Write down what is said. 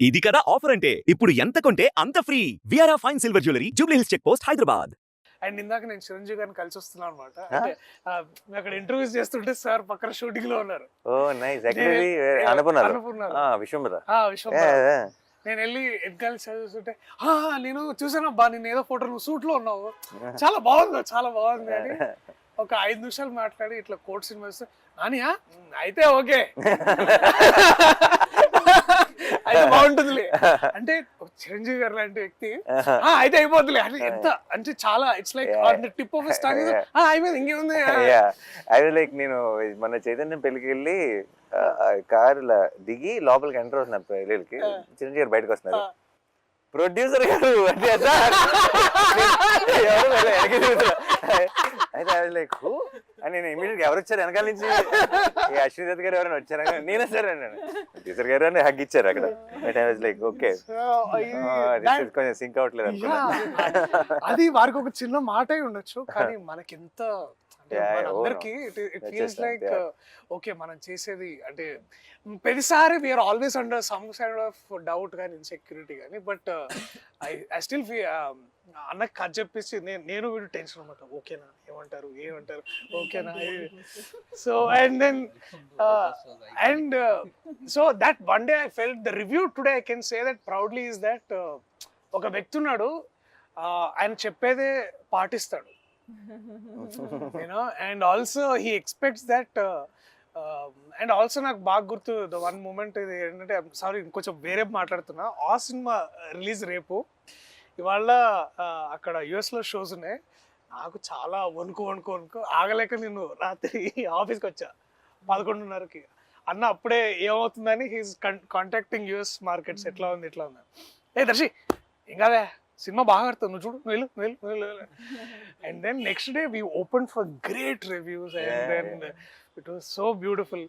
ఇది కదా ఆఫర్ అంటే ఇప్పుడు ఎంత కొంటే అంత ఫ్రీ విఆర్ఆ fine silver jewellery Jubilee Hills check post Hyderabad. And ఇందాక నేను చిరంజీవి గారిని కలిసి వస్తున్నాను అనమాట. అంటే మేము అక్కడ ఇంటర్వ్యూస్ చేస్తుంటే సార్ పక్కన షూటింగ్ లో ఉన్నారు. ఓ నైస్. యాక్చువల్లీ అనుకున్నారు విశ్వంబర. నేను వెళ్ళి ఎన్నికలు చదువుతుంటే నేను చూసాను అబ్బా, నేను ఏదో ఫోటో నువ్వు సూట్ లో ఉన్నావు, చాలా బాగుంది అని ఒక 5 నిమిషాలు మాట్లాడి ఇట్లా కోర్ట్ సినిమా ఇస్తే నానియా అయితే ఓకే అయితే బాగుంటుందిలే అంటే చిరంజీవి గారు లాంటి వ్యక్తి అయితే అయిపోద్దులే అని ఎంత అంటే చాలా it's like tip of star అయిపోయింది ఇంకేముంది. అది లైక్ నేను మన చైతన్యం పెళ్లికి వెళ్ళి కార్ దిగి లోపలికి ఎంటర్ అవుతున్నారు పెళ్ళికి, చిరంజీవి గారు బయటకు వస్తున్నారు, ప్రొడ్యూసర్ గారు అంటే అయితే అది లైక్ అని నేను ఇమీడియట్ ఎవరు వచ్చారు వెనకాల నుంచి, అశ్విని దత్ గారు ఎవరైనా వచ్చారా, నేనే సార్ అన్నాను, ప్రొడ్యూసర్ గారు అని హగ్ ఇచ్చారు అక్కడ. లైక్ ఓకే కొంచెం సింక్ అవట్లేదు అనుకున్నా. అది వారికి ఒక చిన్న మాట అయి ఉండొచ్చు, కానీ మనకి ఎంత అందరికి ఇట్ ఫీల్స్ లైక్ ఓకే మనం చేసేది అంటే ప్రతిసారి we are always under some kind of doubt కానీ ఇన్సెక్యూరిటీ కానీ, బట్ ఐ స్టిల్ అన్నకు కథ చెప్పేసి నేను వీడు టెన్షన్ అనమాట, ఓకేనా ఏమంటారు ఓకేనా. So and then and so that one day I felt the review today I can say that proudly is that ఒక వ్యక్తి ఉన్నాడు, ఆయన చెప్పేదే పాటిస్తాడు, you know, and also he expects that. And also నాకు బాగా గుర్తు ద వన్ మూమెంట్ ఇది ఏంటంటే, సారీ ఇంకొంచెం వేరే మాట్లాడుతున్నా, ఆ సినిమా రిలీజ్ రేపు, ఇవాళ అక్కడ యుఎస్లో షోస్ ఉన్నాయి, నాకు చాలా వణుకు ఆగలేక నేను రాత్రి ఆఫీస్కి వచ్చా 11:30కి. అన్న అప్పుడే ఏమవుతుందని హీస్ కాంటాక్టింగ్ యుఎస్ మార్కెట్స్, ఎట్లా ఉంది ఏ దర్శి ఏం కాదే సినిమా బాగా ఆడుతుంది, నువ్వు చూడు నువ్వు వెళ్ళు. And then next day we open for great reviews and then it was so beautiful.